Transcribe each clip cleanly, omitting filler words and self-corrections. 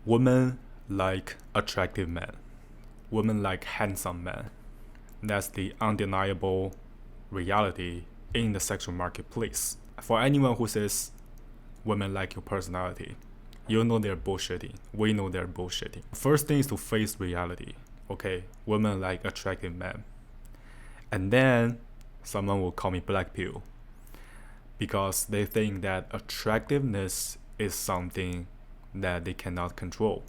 Women like attractive men. Women like handsome men. That's the undeniable reality in the sexual marketplace. For anyone who says women like your personality, you know they're bullshitting. We know they're bullshitting. First thing is to face reality. Okay, women like attractive men. And then someone will call me black pill because they think that attractiveness is something that they cannot control.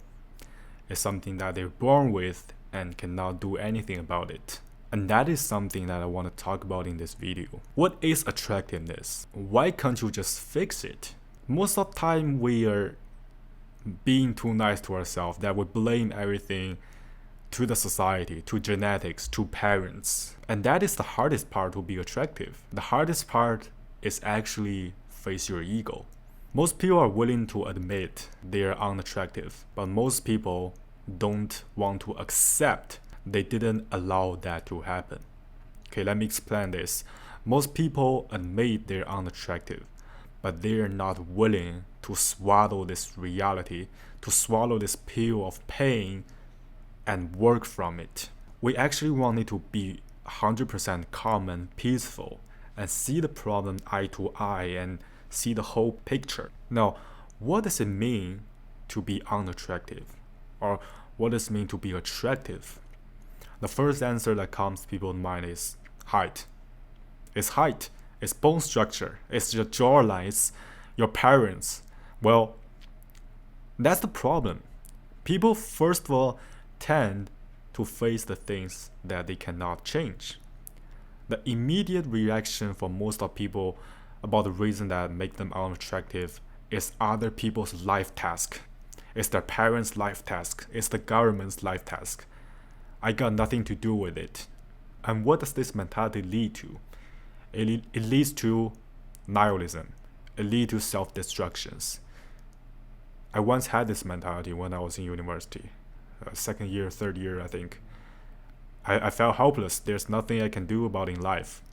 It's something that they're born with and cannot do anything about it. And that is something that I want to talk about in this video. What is attractiveness? Why can't you just fix it? Most of the time we are being too nice to ourselves that we blame everything to the society, to genetics, to parents. And that is the hardest part to be attractive. The hardest part is actually face your ego. Most people are willing to admit they're unattractive, but most people don't want to accept they didn't allow that to happen. Okay, let me explain this. Most people admit they're unattractive, but they're not willing to swallow this reality, to swallow this pill of pain and work from it. We actually want it to be 100% calm and peaceful and see the problem eye to eye and see the whole picture. Now, what does it mean to be unattractive? Or what does it mean to be attractive? The first answer that comes to people's mind is height. It's height. It's bone structure. It's your jawline. It's your parents. Well, that's the problem. People, first of all, tend to face the things that they cannot change. The immediate reaction for most of people about the reason that make them unattractive is other people's life task. It's their parents' life task. It's the government's life task. I got nothing to do with it. And what does this mentality lead to? It leads to nihilism. It leads to self-destructions. I once had this mentality when I was in university. Second year, third year, I think. I felt helpless. There's nothing I can do about in life.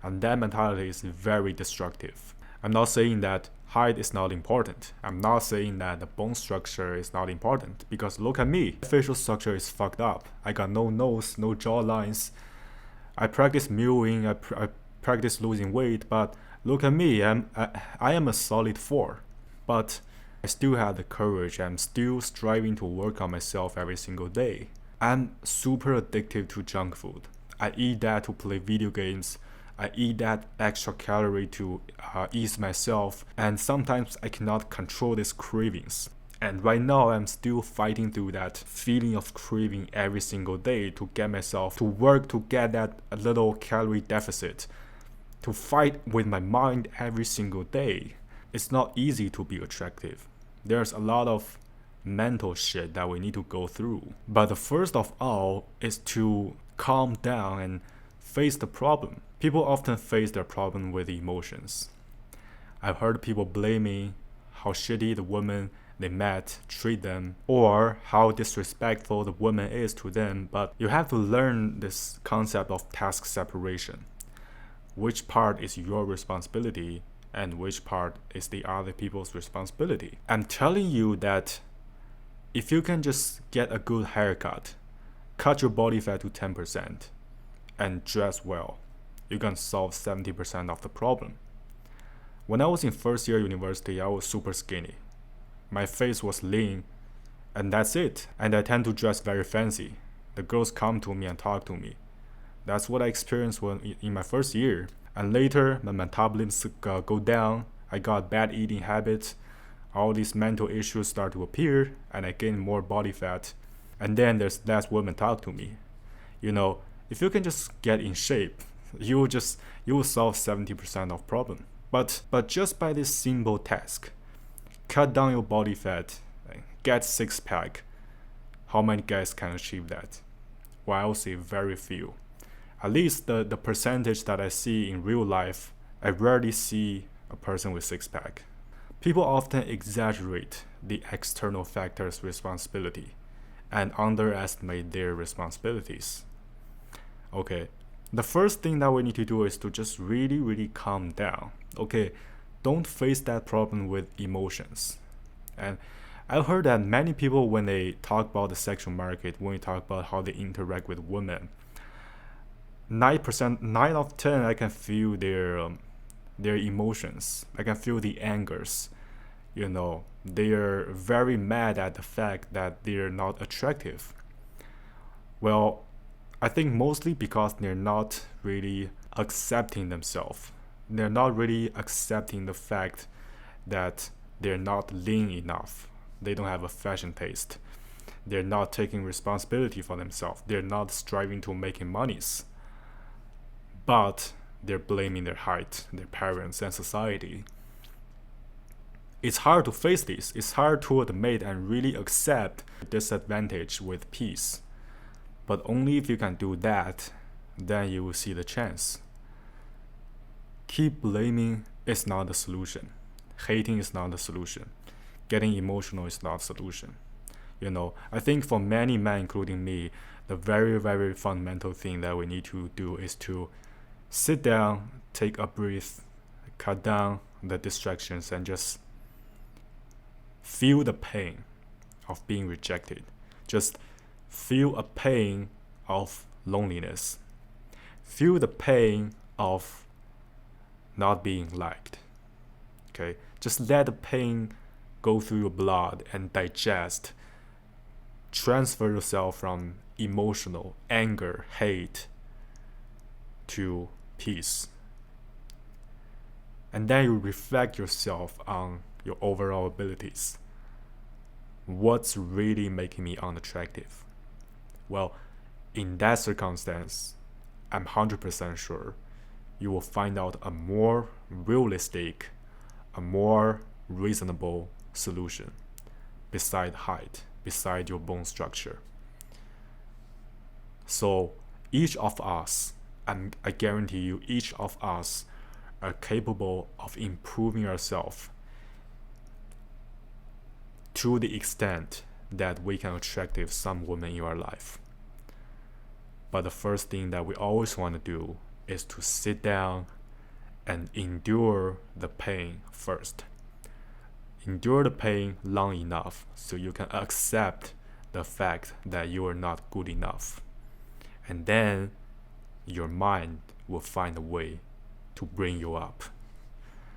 And that mentality is very destructive. I'm not saying that height is not important. I'm not saying that the bone structure is not important. Because look at me. Facial structure is fucked up. I got no nose, no jaw lines. I practice mewing, I practice losing weight. But look at me. I am a solid 4. But I still have the courage. I'm still striving to work on myself every single day. I'm super addicted to junk food. I eat that to play video games. I eat that extra calorie to ease myself. And sometimes I cannot control these cravings. And right now I'm still fighting through that feeling of craving every single day to get myself to work to get that little calorie deficit. To fight with my mind every single day. It's not easy to be attractive. There's a lot of mental shit that we need to go through. But the first of all is to calm down and face the problem. People often face their problem with emotions. I've heard people blaming how shitty the woman they met treat them or how disrespectful the woman is to them, but you have to learn this concept of task separation. Which part is your responsibility and which part is the other people's responsibility? I'm telling you that if you can just get a good haircut, cut your body fat to 10%, and dress well, you can solve 70% of the problem. When I was in first year university, I was super skinny. My face was lean, and that's it. And I tend to dress very fancy. The girls come to me and talk to me. That's what I experienced in my first year. And later, my metabolism go down. I got bad eating habits. All these mental issues start to appear, and I gain more body fat. And then there's less women talk to me. You know, if you can just get in shape, you will solve 70% of problem. But just by this simple task, cut down your body fat, get 6-pack. How many guys can achieve that? Well, I would say very few. At least the percentage that I see in real life, I rarely see a person with 6-pack. People often exaggerate the external factors' responsibility and underestimate their responsibilities. Okay, the first thing that we need to do is to just really calm down. Okay, don't face that problem with emotions. And I've heard that many people, when they talk about the sexual market, when we talk about how they interact with women, 9 out of 10, I can feel their emotions. I can feel the angers. They are very mad at the fact that they're not attractive. Well, I think mostly because they're not really accepting themselves. They're not really accepting the fact that they're not lean enough. They don't have a fashion taste. They're not taking responsibility for themselves. They're not striving to making monies. But they're blaming their height, their parents, and society. It's hard to face this. It's hard to admit and really accept disadvantage with peace. But only if you can do that, then you will see the chance. Keep blaming is not the solution. Hating is not the solution. Getting emotional is not the solution. I think for many men, including me, the very, very fundamental thing that we need to do is to sit down, take a breath, cut down the distractions, and just feel the pain of being rejected. Just feel a pain of loneliness. Feel the pain of not being liked. Okay? Just let the pain go through your blood and digest. Transfer yourself from emotional, anger, hate to peace. And then you reflect yourself on your overall abilities. What's really making me unattractive? Well, in that circumstance, I'm 100% sure you will find out a more realistic, a more reasonable solution beside height, beside your bone structure. So each of us, and I guarantee you, each of us are capable of improving ourselves to the extent that we can attract some women in our life. But the first thing that we always want to do is to sit down and endure the pain first. Endure the pain long enough so you can accept the fact that you are not good enough. And then your mind will find a way to bring you up.